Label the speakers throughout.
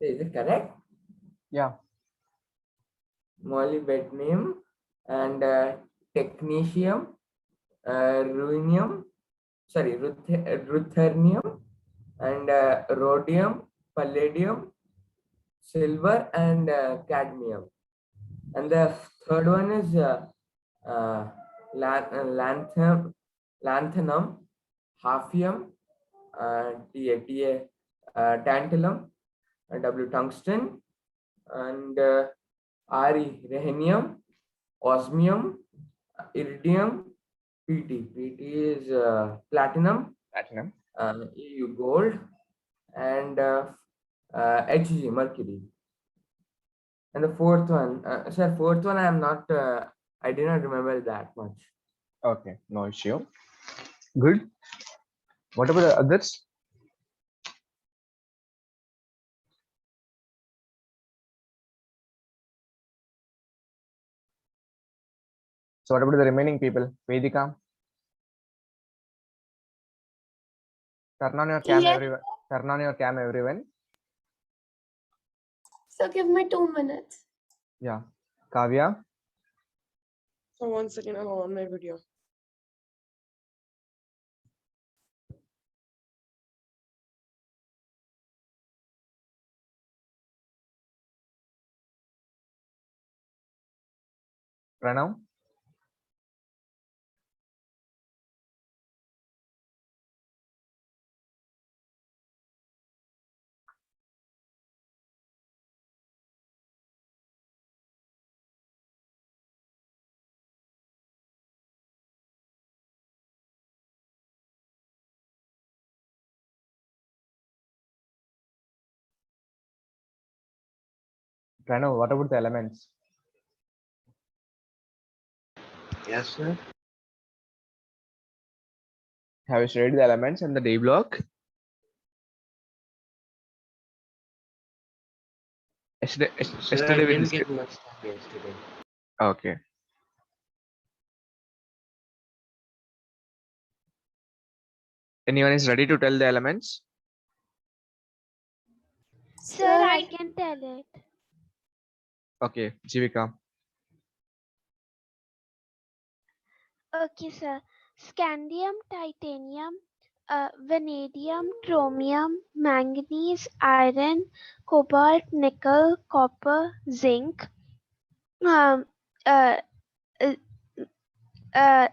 Speaker 1: Is it correct?
Speaker 2: Yeah.
Speaker 1: Molybdenum and technetium, ruthenium, and rhodium, palladium, silver, and cadmium. And the third one is lanthanum, hafnium, tantalum, tungsten, and rhenium, osmium, iridium, PT. PT is platinum, EU gold, and Hg, mercury. And the fourth one, fourth one I am not, I did not remember that much.
Speaker 2: Okay, no issue. Good. What about the others? So what about the remaining people? Vedika? Turn on your cam,
Speaker 3: Yes.
Speaker 2: everyone. Turn on your cam, everyone.
Speaker 3: So give me 2 minutes.
Speaker 2: Yeah. Kavya?
Speaker 4: So 1 second, I'm on my video.
Speaker 2: Pranav? Pranav, what about the elements?
Speaker 5: Yes, sir.
Speaker 2: Have you studied the elements in the D block?
Speaker 5: Sir,
Speaker 2: Yesterday
Speaker 5: I
Speaker 2: we
Speaker 5: didn't get
Speaker 2: discussed.
Speaker 5: much time yesterday.
Speaker 2: Okay. Anyone is ready to tell the elements?
Speaker 6: Sir, I can tell it.
Speaker 2: Okay, Jivika.
Speaker 6: Okay, sir. Scandium, titanium, vanadium, chromium, manganese, iron, cobalt, nickel, copper, zinc, um, uh, uh,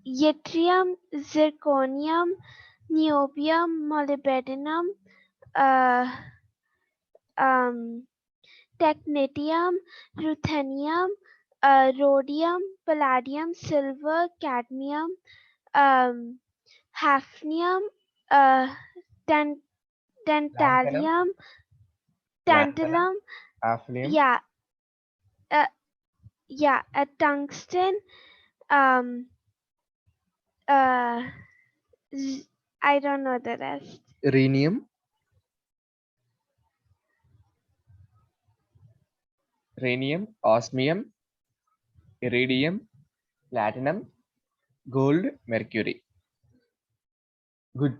Speaker 6: yttrium, zirconium, niobium, molybdenum, technetium, ruthenium, rhodium, palladium, silver, cadmium, hafnium, uh, tantalum, tantalum,
Speaker 2: Hafnium.
Speaker 6: yeah, tungsten, uh, I don't know the rest.
Speaker 2: Rhenium. Osmium, iridium, platinum, gold, mercury. Good.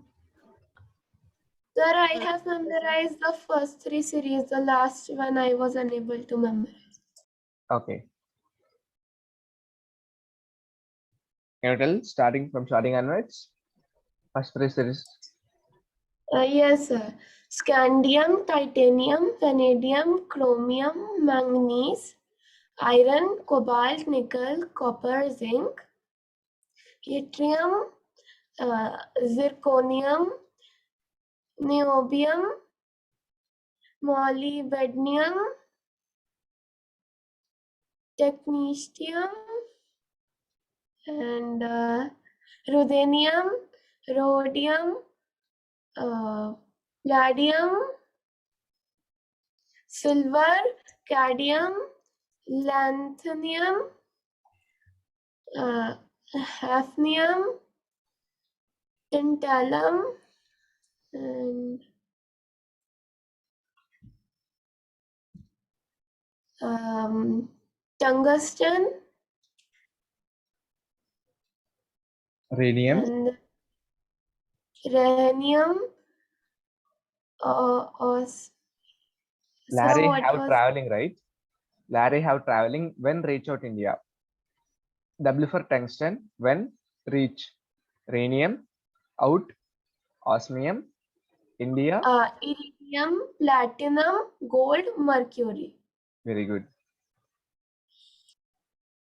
Speaker 3: Sir, I have memorized the first 3 series. The last one I was unable to memorize.
Speaker 2: Okay. Can you tell starting onwards? First three series.
Speaker 3: Yes, sir. Scandium, titanium, vanadium, chromium, manganese, iron, cobalt, nickel, copper, zinc, yttrium, zirconium, niobium, molybdenum, technetium, and ruthenium, rhodium, palladium, silver, cadmium, lanthanum, hafnium, tantalum, and tungsten,
Speaker 2: Rhenium.
Speaker 3: and rhenium,
Speaker 2: Larry
Speaker 3: what
Speaker 2: have
Speaker 3: was
Speaker 2: traveling, right? Larry have traveling when reach out India. W for tungsten, when reach. Rhenium, out. Osmium, India.
Speaker 3: iridium, platinum, gold, mercury.
Speaker 2: Very good.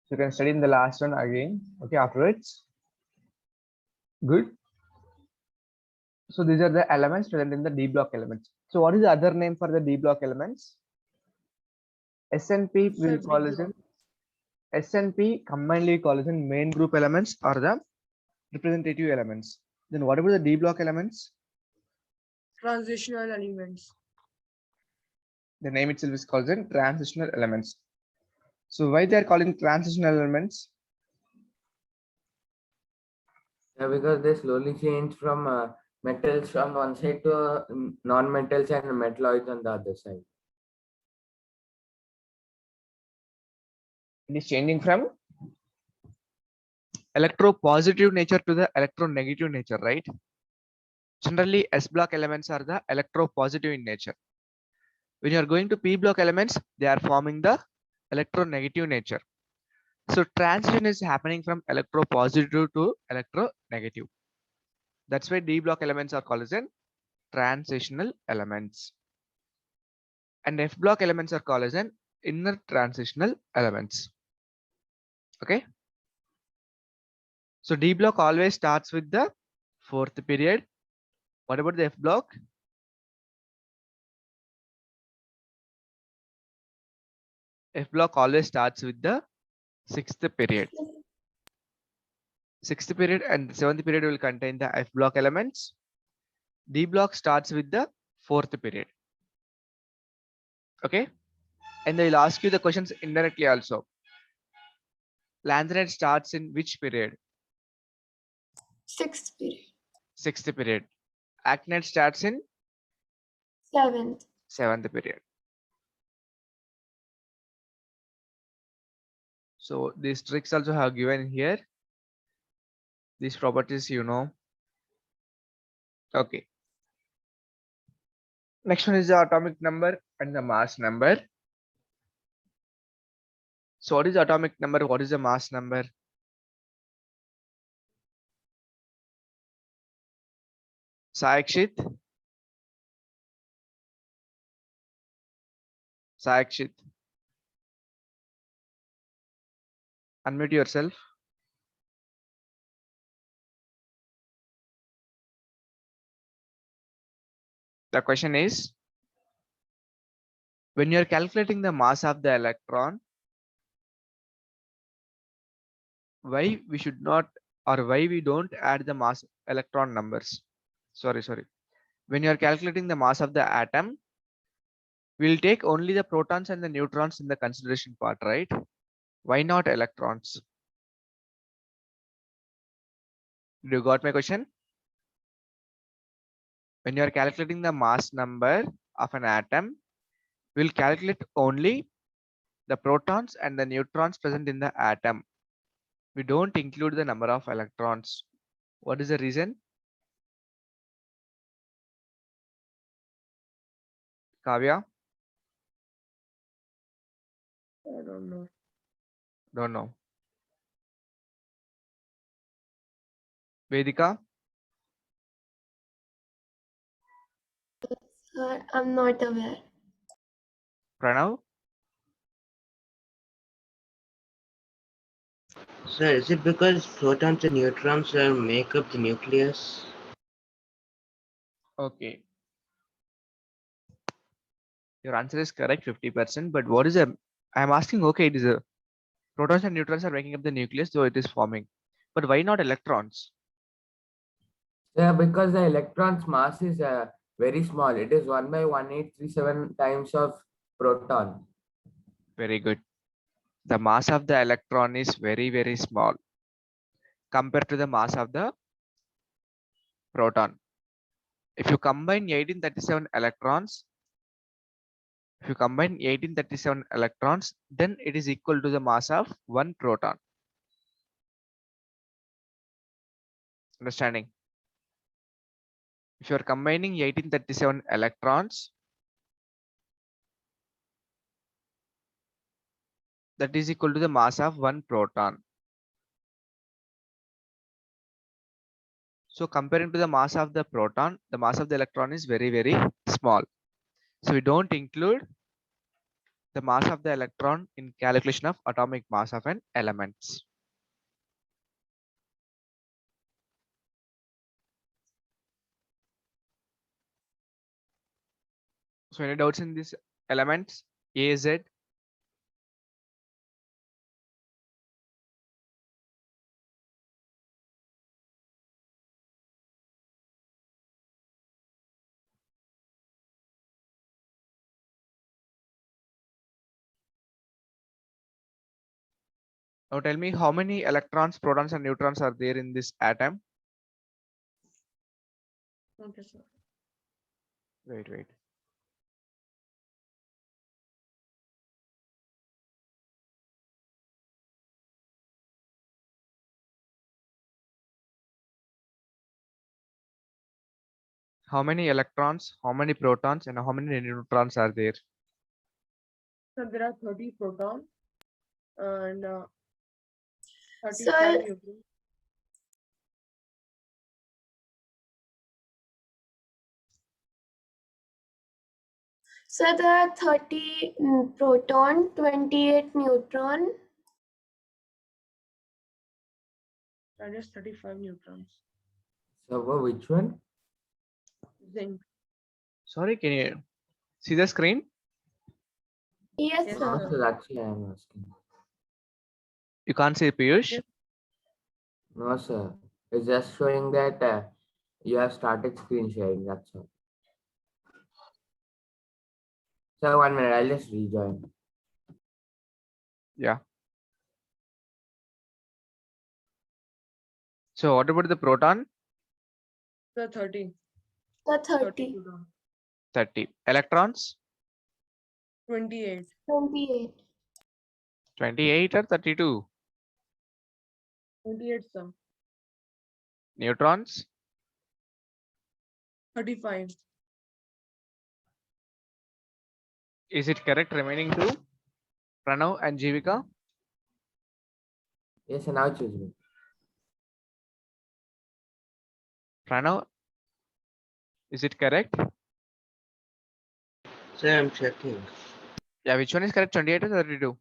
Speaker 2: So you can study in the last one again. Okay, afterwards. Good. So these are the elements present in the D block elements. So what is the other name for the D block elements? SNP will
Speaker 4: Fabric
Speaker 2: call as
Speaker 4: block.
Speaker 2: in SNP combinedly call as in main group elements or the representative elements. Then what about the D block elements?
Speaker 4: Transitional elements.
Speaker 2: The name itself is called as transitional elements. So why they are calling transitional elements?
Speaker 1: Yeah, because they slowly change from metals from one side to non-metals and metalloids on the other side.
Speaker 2: It is changing from electropositive nature to the electronegative nature, right? Generally, S block elements are the electropositive in nature. When you are going to P block elements, they are forming the electronegative nature. So transition is happening from electropositive to electronegative. That's why D block elements are called as in transitional elements. And F block elements are called as an inner transitional elements. Okay. So D block always starts with the fourth period. What about the F block? F block always starts with the sixth period. Sixth period and seventh period will contain the F block elements. D block starts with the fourth period. Okay. And they will ask you the questions indirectly also. Lanthanide starts in which period?
Speaker 3: Sixth period.
Speaker 2: Sixth period. Actinide starts in
Speaker 3: Seventh.
Speaker 2: seventh period. So these tricks also have given here. These properties, you know. Okay. Next one is the atomic number and the mass number. So what is the atomic number? What is the mass number? Sakshit. Sakshit. Unmute yourself. The question is, when you are calculating the mass of the electron, why we should not or why we don't add the mass electron numbers? Sorry. When you are calculating the mass of the atom, we'll take only the protons and the neutrons in the consideration part, right? Why not electrons? Do you got my question? When you are calculating the mass number of an atom, we'll calculate only the protons and the neutrons present in the atom. We don't include the number of electrons. What is the reason? Kavya?
Speaker 4: I don't know.
Speaker 2: Don't know. Vedika?
Speaker 3: I'm not aware.
Speaker 2: Pranav?
Speaker 5: Sir, is it because protons and neutrons make up the nucleus?
Speaker 2: Okay. Your answer is correct, 50%. But what is a? I'm asking. Okay, it is a protons and neutrons are making up the nucleus, so it is forming. But why not electrons?
Speaker 1: Yeah, because the electron's mass is very small. It is 1 by 1837 times of proton.
Speaker 2: Very good. The mass of the electron is very small compared to the mass of the proton. If you combine 1837 electrons, then it is equal to the mass of one proton. Understanding? If you are combining 1837 electrons, that is equal to the mass of one proton. So comparing to the mass of the proton, the mass of the electron is very, very small. So we don't include the mass of the electron in calculation of atomic mass of an element. So any doubts in these elements? A, Z? Now tell me how many electrons, protons and neutrons are there in this atom?
Speaker 4: Okay, sir.
Speaker 2: Wait. How many electrons, how many protons and how many neutrons are there?
Speaker 4: So there are 30 protons and 35
Speaker 3: Sir,
Speaker 4: neutrons.
Speaker 3: so there are 30 proton, 28 neutron.
Speaker 4: That is 35 neutrons.
Speaker 1: So which one?
Speaker 4: Zinc.
Speaker 2: Sorry, can you see the screen?
Speaker 3: Yes,
Speaker 4: Yes,
Speaker 1: No,
Speaker 3: sir.
Speaker 1: sir, actually I am asking.
Speaker 2: You can't see Piyush?
Speaker 4: Yes.
Speaker 1: No, sir. It's just showing that you have started screen sharing. That's all. So 1 minute, I'll just rejoin.
Speaker 2: Yeah. So what about the proton?
Speaker 4: The 30.
Speaker 3: The
Speaker 4: 30
Speaker 3: 30,
Speaker 4: proton.
Speaker 2: 30. Electrons?
Speaker 4: 28.
Speaker 3: 28.
Speaker 2: 28 or 32?
Speaker 4: 28, sir.
Speaker 2: Neutrons?
Speaker 4: 35.
Speaker 2: Is it correct remaining two? Pranav and Jivika?
Speaker 1: Yes, and now choose me.
Speaker 2: Pranav, is it correct?
Speaker 5: Sir, I'm checking.
Speaker 2: Yeah, which one is correct? 28 or 32?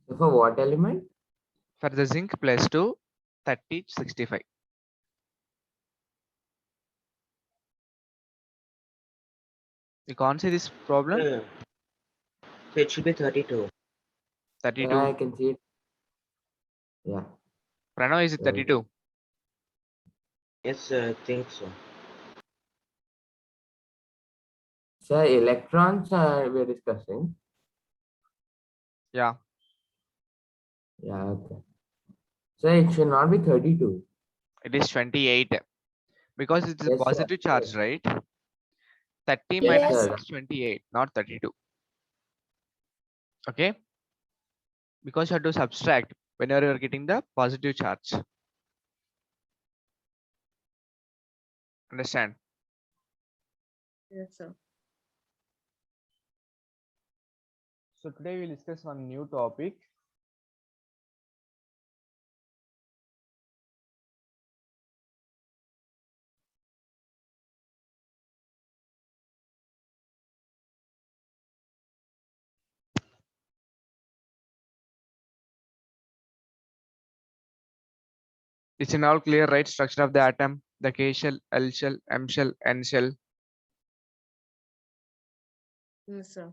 Speaker 1: So for what element?
Speaker 2: For the zinc plus 2, 30, 65. You can't see this problem?
Speaker 5: Sir, so it should be 32.
Speaker 2: 32.
Speaker 1: Yeah, I can see it. Yeah.
Speaker 2: Pranav, is it
Speaker 1: Sorry.
Speaker 2: 32?
Speaker 5: Yes, sir, I think so.
Speaker 1: So electrons we're discussing.
Speaker 2: Yeah.
Speaker 1: Yeah, okay. So it should not be 32.
Speaker 2: It is 28. Because it is a
Speaker 1: Yes, sir.
Speaker 2: positive charge, right? 30
Speaker 1: Yes,
Speaker 2: minus
Speaker 3: Yes.
Speaker 1: sir.
Speaker 2: 6, 28, not 32. Okay? Because you have to subtract whenever you are getting the positive charge. Understand?
Speaker 4: Yes, sir.
Speaker 2: So today we'll discuss one new topic. It's in all clear, right? Structure of the atom, the K shell, L shell, M shell, N shell.
Speaker 4: Yes, sir.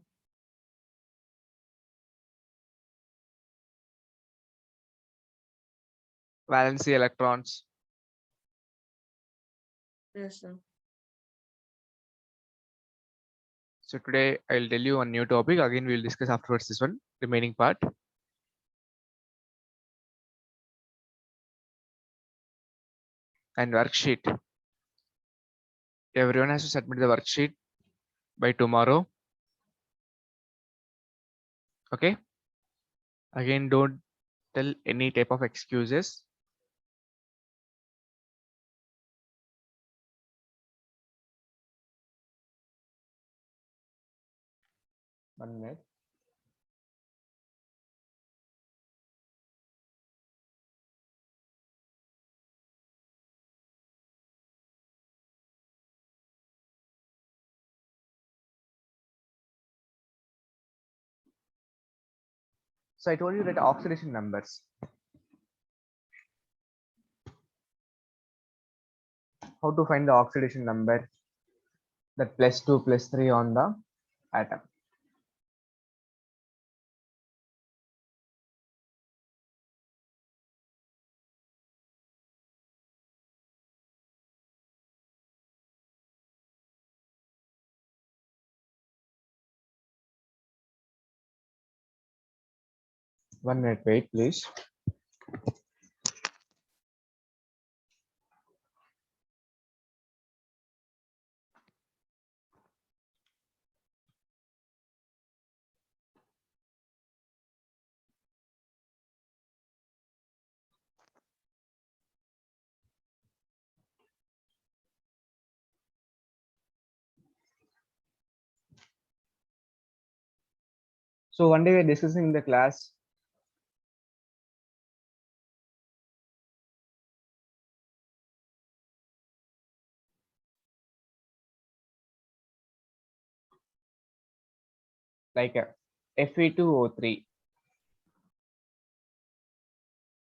Speaker 2: Valency electrons.
Speaker 4: Yes, sir.
Speaker 2: So today I'll tell you one new topic. Again, we'll discuss afterwards this one, remaining part. And worksheet. Everyone has to submit the worksheet by tomorrow. Okay. Again, don't tell any type of excuses. 1 minute. So I told you that oxidation numbers. How to find the oxidation number? That +2, +3 on the atom. One minute, wait, please. So one day we're discussing in the class like Fe2O3.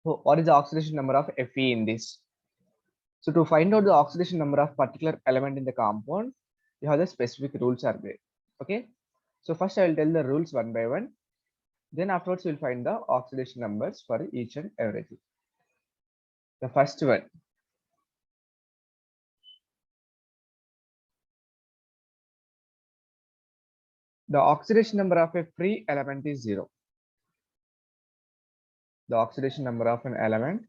Speaker 2: So what is the oxidation number of Fe in this? So to find out the oxidation number of particular element in the compound, you have the specific rules are there. Okay. So first I will tell the rules one by one. Then afterwards you'll find the oxidation numbers for each and everything. The first one. The oxidation number of a free element is 0. The oxidation number of an element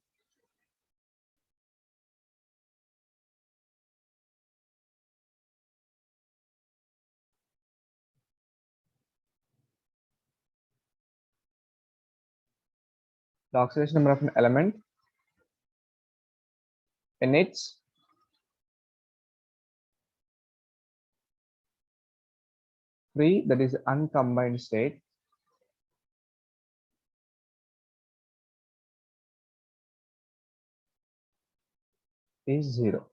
Speaker 2: in its free, that is uncombined state, is 0.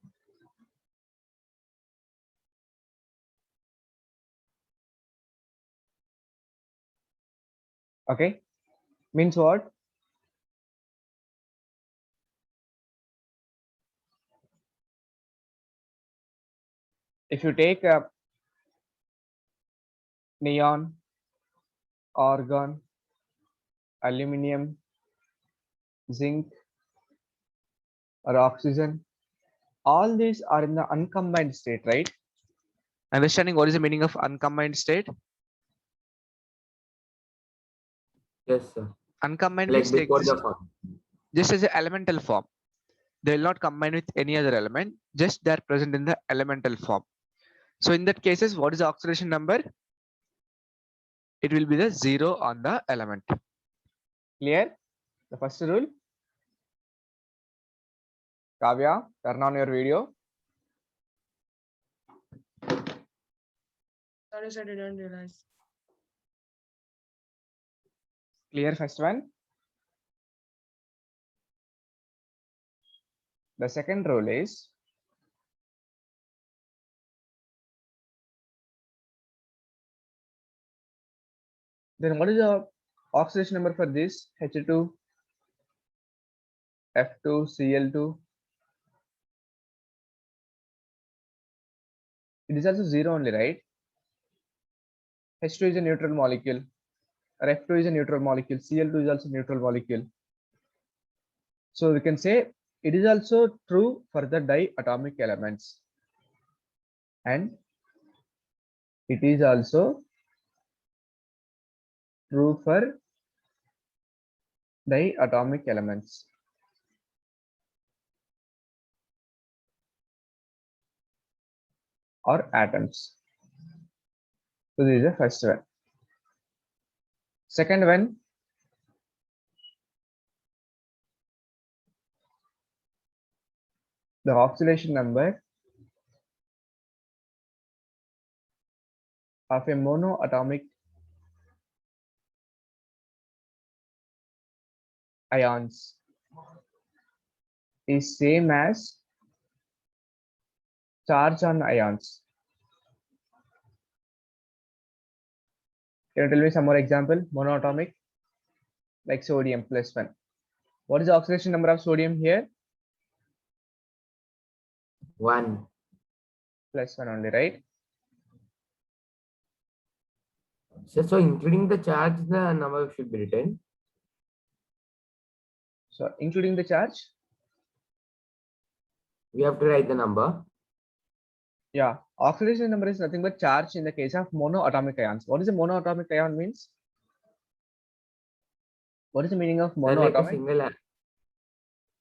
Speaker 2: Okay, means what? If you take a neon, argon, aluminium, zinc, or oxygen, all these are in the uncombined state, right? Understanding what is the meaning of uncombined state?
Speaker 1: Yes, sir.
Speaker 2: Uncombined
Speaker 1: Like
Speaker 2: means they
Speaker 1: before the
Speaker 2: exist
Speaker 1: form.
Speaker 2: just as an elemental form. They will not combine with any other element, just they are present in the elemental form. So in that cases, what is the oxidation number? It will be the 0 on the element. Clear? The first rule. Kavya, turn on your video.
Speaker 4: Sorry, sir, I didn't realize.
Speaker 2: Clear first one. The second rule is then what is the oxidation number for this H2, F2, Cl2? It is also 0 only, right? H2 is a neutral molecule, or F2 is a neutral molecule, Cl2 is also neutral molecule. So we can say it is also true for the diatomic elements, and it is also true for diatomic elements. Or atoms. So this is the first one. Second one, the oxidation number of a monoatomic ions is same as charge on ions. Can you tell me some more example? Monoatomic, like sodium +1. What is the oxidation number of sodium here?
Speaker 1: 1.
Speaker 2: +1 only, right?
Speaker 1: So including the charge, the number should be written.
Speaker 2: So including the charge,
Speaker 1: We have to write the number.
Speaker 2: yeah, oxidation number is nothing but charge in the case of monoatomic ions. What is a monoatomic ion means? What is the meaning of
Speaker 1: Like a
Speaker 2: monoatomic?
Speaker 1: single.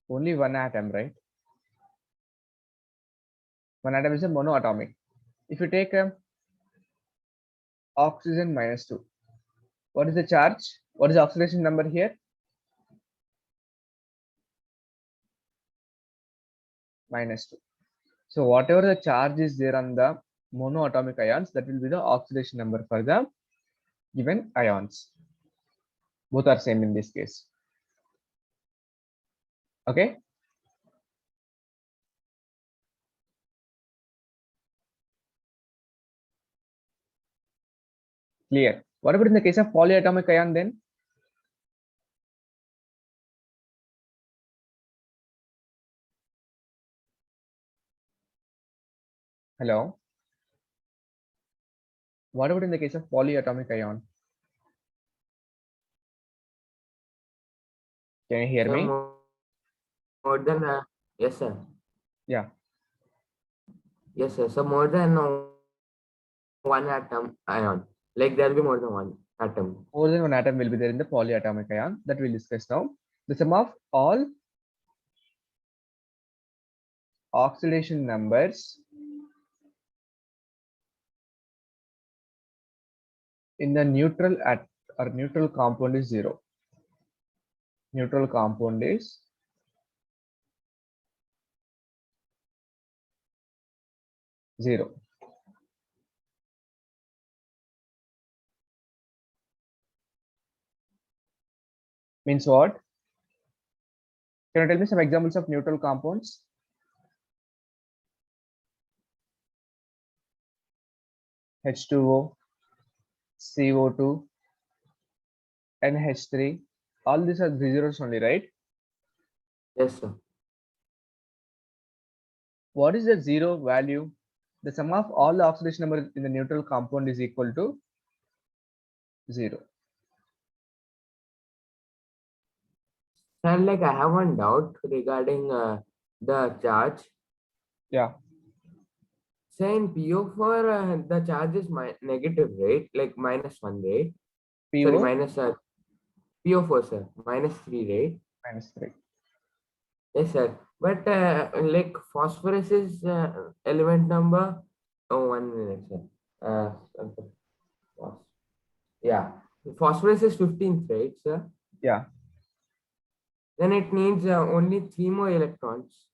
Speaker 2: Only one atom, right? One atom is a monoatomic. If you take oxygen -2, what is the charge? What is the oxidation number here? -2. So whatever the charge is there on the monoatomic ions, that will be the oxidation number for the given ions. Both are same in this case. Okay. Clear. What about in the case of polyatomic ion then? Hello. What about in the case of polyatomic ion? Can you hear
Speaker 1: So
Speaker 2: me?
Speaker 1: more than yes, sir.
Speaker 2: Yeah.
Speaker 1: Yes, sir. So more than one atom ion. Like there will be more than one atom.
Speaker 2: More than one atom will be there in the polyatomic ion that we'll discuss now. The sum of all oxidation numbers in the neutral at or neutral compound is 0. Neutral compound is 0. Means what? Can you tell me some examples of neutral compounds? H2O, CO2, NH3. All these are zeros only, right?
Speaker 1: Yes, sir.
Speaker 2: What is the zero value? The sum of all the oxidation number in the neutral compound is equal to 0.
Speaker 1: Sir, like I have one doubt regarding the charge.
Speaker 2: Yeah.
Speaker 1: Say in PO4, the charge is negative, right? Like -1, right? Sorry,
Speaker 2: PO
Speaker 1: minus PO4, sir. -3, right?
Speaker 2: -3.
Speaker 1: Yes, sir. But like phosphorus is element number. Oh, 1 minute, sir. Yeah, phosphorus is 15th, right, sir?
Speaker 2: Yeah.
Speaker 1: Then it needs only 3 more electrons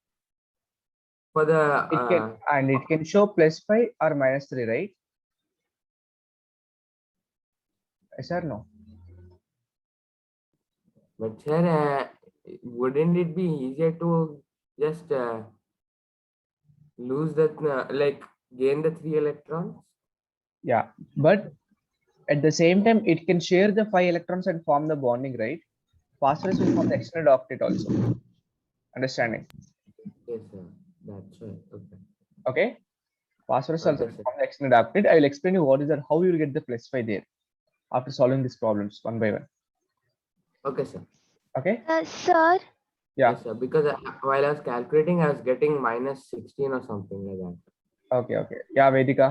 Speaker 1: for the.
Speaker 2: It can and it can show +5 or -3, right? Yes or no?
Speaker 1: But sir, wouldn't it be easier to just lose that, like gain the 3 electrons?
Speaker 2: Yeah, but at the same time, it can share the 5 electrons and form the bonding, right? Phosphorus will form the extended octet also. Understanding?
Speaker 1: Yes, sir. That's right. Okay.
Speaker 2: Okay. Phosphorus also
Speaker 1: Okay,
Speaker 2: will
Speaker 1: sir.
Speaker 2: form the extended octet. I will explain you what is that, how you will get the +5 there after solving these problems one by one.
Speaker 1: Okay, sir.
Speaker 2: Okay.
Speaker 6: Sir,
Speaker 2: Yeah.
Speaker 1: Yes, sir. Because while I was calculating, I was getting -16 or something like that.
Speaker 2: Okay. Okay. Yeah, Vedika.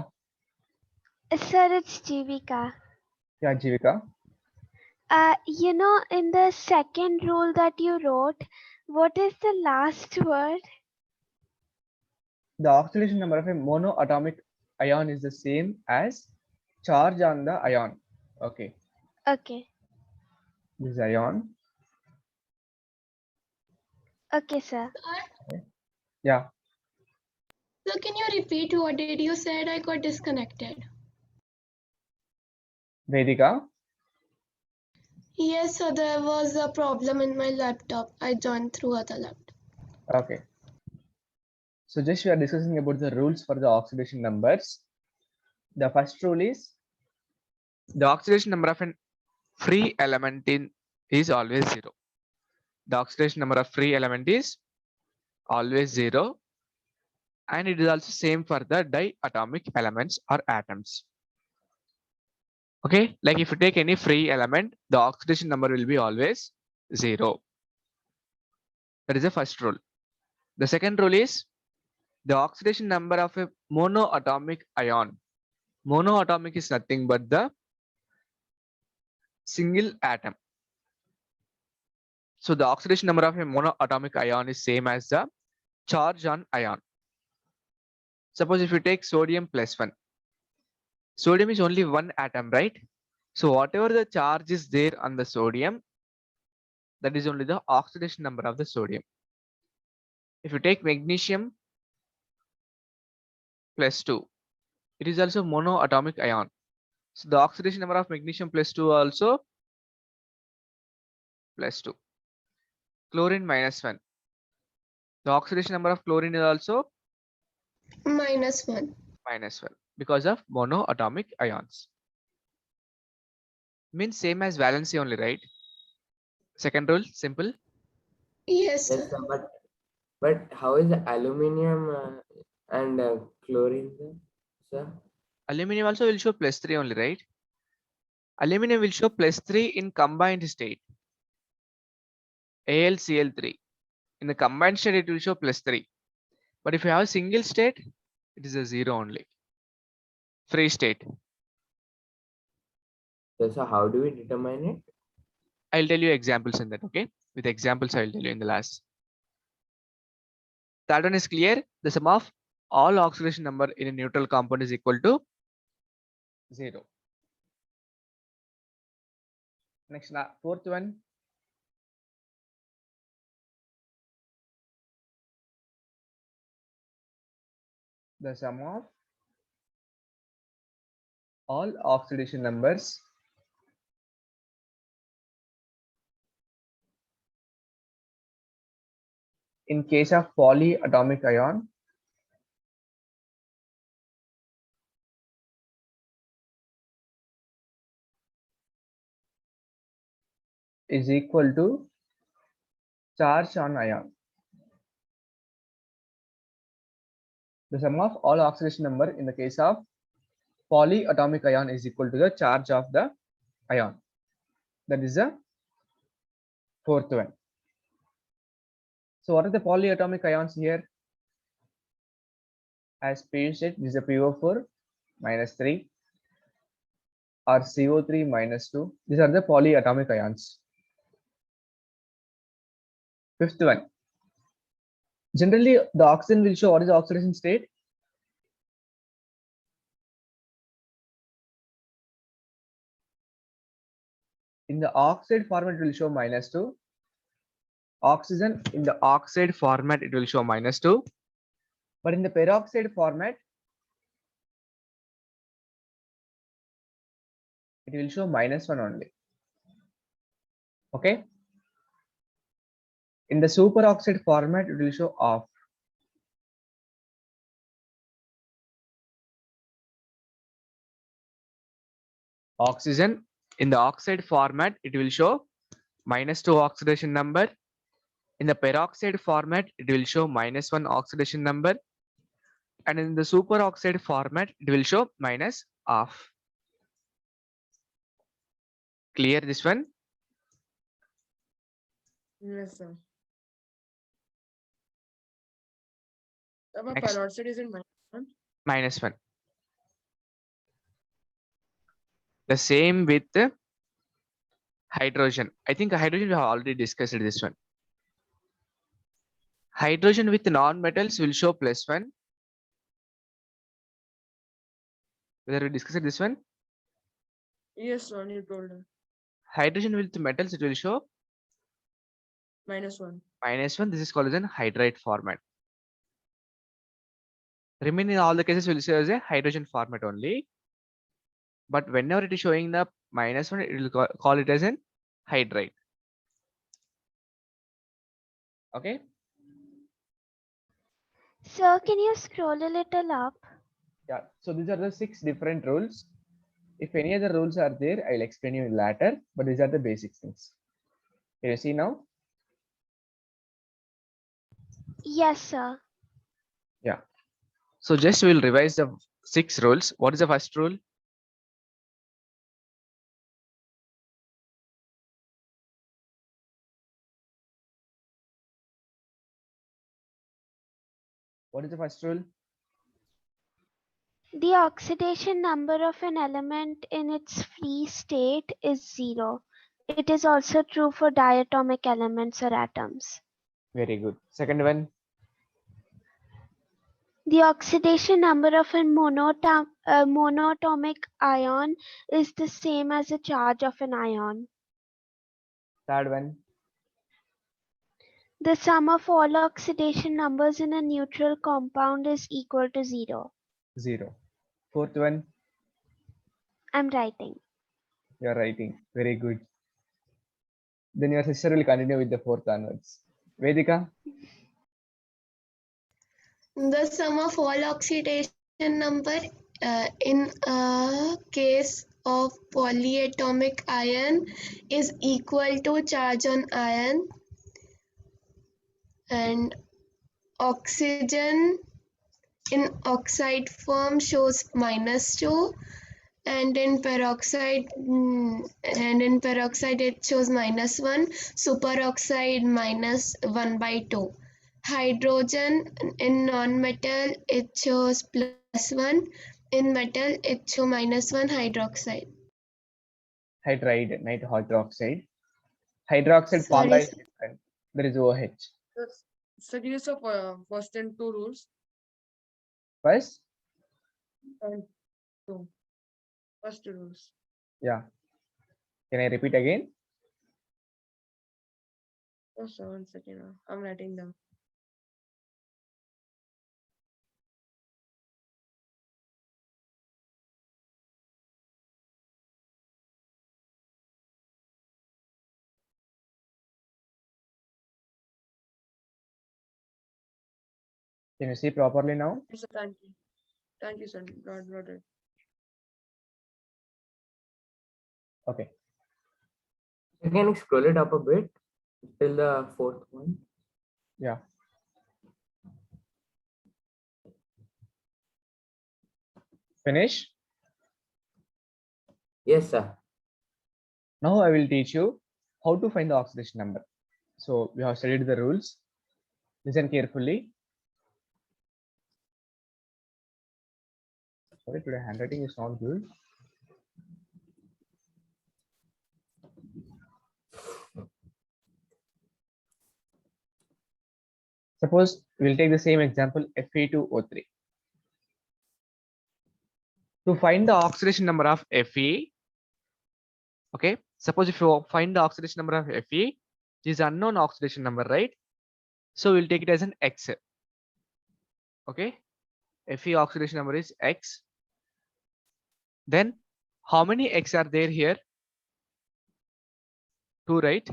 Speaker 6: sir, it's Jivika.
Speaker 2: Yeah, Jivika.
Speaker 6: In the second rule that you wrote, what is the last word?
Speaker 2: The oxidation number of a monoatomic ion is the same as charge on the ion. Okay.
Speaker 6: Okay.
Speaker 2: This ion.
Speaker 6: Okay, sir.
Speaker 2: Yeah.
Speaker 3: So can you repeat what did you said? I got disconnected.
Speaker 2: Vedika.
Speaker 3: Yes, so there was a problem in my laptop. I joined through other laptop.
Speaker 2: Okay. So just we are discussing about the rules for the oxidation numbers. The first rule is the oxidation number of an free element is always zero. The oxidation number of free element is always zero, and it is also same for the diatomic elements or atoms. Okay, like if you take any free element, the oxidation number will be always zero. That is the first rule. The second rule is the oxidation number of a monoatomic ion. Monoatomic is nothing but the single atom. So the oxidation number of a monoatomic ion is same as the charge on ion. Suppose if you take sodium plus 1, sodium is only one atom, right? So whatever the charge is there on the sodium, that is only the oxidation number of the sodium. If you take magnesium plus 2, it is also monoatomic ion. So the oxidation number of magnesium plus 2 also plus 2. Chlorine minus 1. The oxidation number of chlorine is also
Speaker 3: -1.
Speaker 2: minus 1 because of monoatomic ions. Means same as valency only, right? Second rule, simple.
Speaker 3: Yes,
Speaker 1: Yes,
Speaker 3: sir.
Speaker 1: sir, but how is the aluminium and chlorine, sir?
Speaker 2: Aluminum also will show plus 3 only, right? Aluminum will show plus 3 in combined state. AlCl3. In the combined state, it will show plus 3. But if you have a single state, it is a 0 only. Free state.
Speaker 1: Yes, so how do we determine it?
Speaker 2: I'll tell you examples in that, okay? With examples, I'll tell you in the last. That one is clear. The sum of all oxidation number in a neutral compound is equal to 0. Next, fourth one. The sum of all oxidation numbers in case of polyatomic ion is equal to charge on ion. The sum of all oxidation number in the case of polyatomic ion is equal to the charge of the ion. That is the fourth one. So what are the polyatomic ions here? As Piyush said, this is a PO4 -3 or CO3 -2. These are the polyatomic ions. Fifth one. Generally, the oxygen will show what is the oxidation state. In the oxide format, it will show -2. Oxygen in the oxide format, it will show -2. But in the peroxide format, it will show -1 only. Okay. In the superoxide format, it will show off. Oxygen in the oxide format, it will show -2 oxidation number. In the peroxide format, it will show -1 oxidation number. And in the superoxide format, it will show -half. Clear this one?
Speaker 4: Yes, sir. Our
Speaker 2: Next.
Speaker 4: peroxide is in
Speaker 2: -1. The same with the hydrogen. I think hydrogen we have already discussed this one. Hydrogen with non-metals will show +1. Whether we discussed this one?
Speaker 4: Yes, sir. You told her.
Speaker 2: Hydrogen with metals, it will show
Speaker 4: -1.
Speaker 2: -1. This is called as an hydride format. Remaining in all the cases will show as a hydrogen format only. But whenever it is showing the -1, it will call it as an hydride. Okay.
Speaker 6: Sir, can you scroll a little up?
Speaker 2: Yeah. So these are the 6 different rules. If any other rules are there, I'll explain you later. But these are the basic things. Can you see now?
Speaker 6: Yes, sir.
Speaker 2: Yeah. So just we'll revise the 6 rules. What is the first rule? What is the first rule?
Speaker 6: The oxidation number of an element in its free state is 0. It is also true for diatomic elements or atoms.
Speaker 2: Very good. Second one.
Speaker 6: The oxidation number of a monatomic ion is the same as the charge of an ion.
Speaker 2: Third one.
Speaker 6: The sum of all oxidation numbers in a neutral compound is equal to 0.
Speaker 2: 0. Fourth one.
Speaker 6: I'm writing.
Speaker 2: You're writing. Very good. Then your sister will continue with the fourth onwards. Vedika.
Speaker 3: The sum of all oxidation number in a case of polyatomic ion is equal to charge on ion, and oxygen in oxide form shows -2, and in peroxide it shows -1, superoxide -1/2. Hydrogen in non-metal it shows +1, in metal it shows -1 hydroxide.
Speaker 2: Hydride, night hydroxide. Hydroxide
Speaker 3: Sorry,
Speaker 2: formula is
Speaker 3: sir.
Speaker 2: different. There is OH.
Speaker 4: Series of first and 2 rules.
Speaker 2: First,
Speaker 4: And 2. First 2 rules.
Speaker 2: yeah. Can I repeat again?
Speaker 4: Just 1 second. I'm writing down.
Speaker 2: Can you see properly now?
Speaker 4: Yes, sir, thank you. Thank you, sir. Got it.
Speaker 2: Okay.
Speaker 1: Can you scroll it up a bit till the fourth one?
Speaker 2: Yeah. Finish.
Speaker 1: Yes, sir.
Speaker 2: Now I will teach you how to find the oxidation number. So we have studied the rules. Listen carefully. Sorry, today handwriting is not good. Suppose we'll take the same example, Fe2O3. To find the oxidation number of Fe, okay, suppose if you find the oxidation number of Fe, it is unknown oxidation number, right? So we'll take it as an X. Okay, Fe oxidation number is X. Then how many X are there here? 2, right?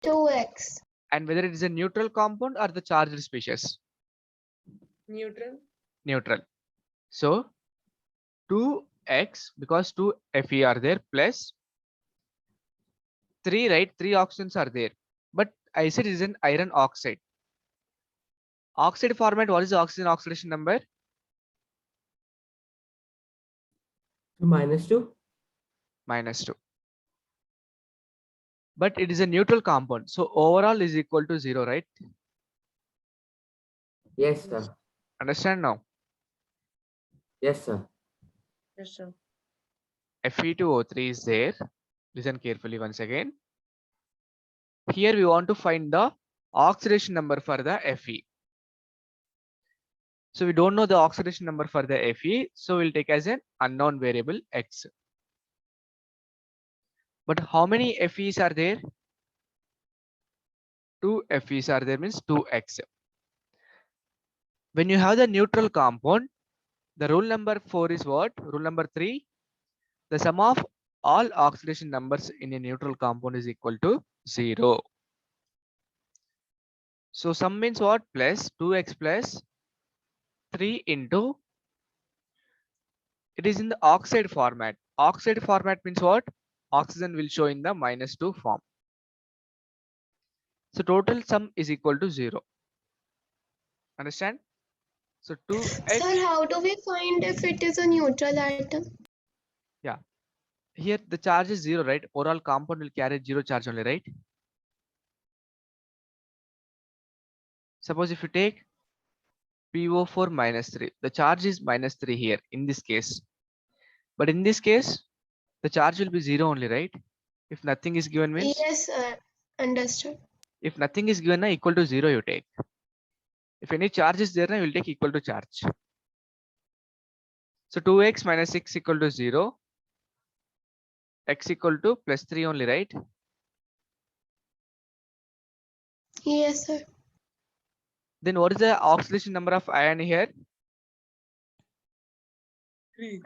Speaker 3: 2x.
Speaker 2: And whether it is a neutral compound or the charged species?
Speaker 4: Neutral.
Speaker 2: Neutral. So 2x, because 2 Fe are there, plus 3, right? 3 oxygens are there. But I said it is an iron oxide. Oxide format, what is the oxygen oxidation number?
Speaker 1: -2.
Speaker 2: -2. But it is a neutral compound. So overall is equal to 0, right?
Speaker 1: Yes, sir.
Speaker 2: Understand now?
Speaker 1: Yes, sir.
Speaker 4: Yes, sir.
Speaker 2: Fe2O3 is there. Listen carefully once again. Here we want to find the oxidation number for the Fe. So we don't know the oxidation number for the Fe. So we'll take as an unknown variable X. But how many Fe's are there? 2 Fe's are there, means 2x. When you have the neutral compound, the rule number 4 is what? Rule number 3. The sum of all oxidation numbers in a neutral compound is equal to 0. So sum means what? Plus 2x plus 3 into, it is in the oxide format. Oxide format means what? Oxygen will show in the -2 form. So total sum is equal to 0. Understand? So 2x,
Speaker 3: Sir, how do we find if it is a neutral atom?
Speaker 2: here the charge is 0, right? Overall compound will carry 0 charge only, right? Suppose if you take PO4 -3, the charge is -3 here in this case. But in this case, the charge will be 0 only, right? If nothing is given means,
Speaker 3: Yes, sir. Understood.
Speaker 2: if nothing is given, equal to 0 you take. If any charge is there, you will take equal to charge. So 2x minus 6 equal to 0. X equal to plus 3 only, right?
Speaker 3: Yes, sir.
Speaker 2: Then what is the oxidation number of ion here?
Speaker 4: 3.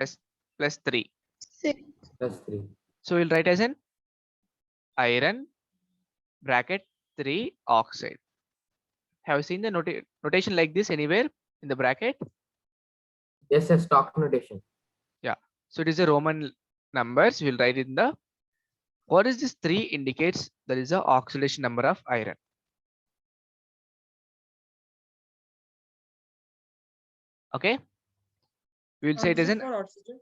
Speaker 2: Plus 3.
Speaker 3: 6.
Speaker 1: +3.
Speaker 2: So we'll write as an iron bracket 3 oxide. Have you seen the notation like this anywhere in the bracket?
Speaker 1: Yes, sir, stock notation.
Speaker 2: So it is a Roman numbers. We'll write in the, what is this 3 indicates there is a oxidation number of iron. Okay. We will say it as
Speaker 4: Answer
Speaker 2: an,
Speaker 4: for oxygen.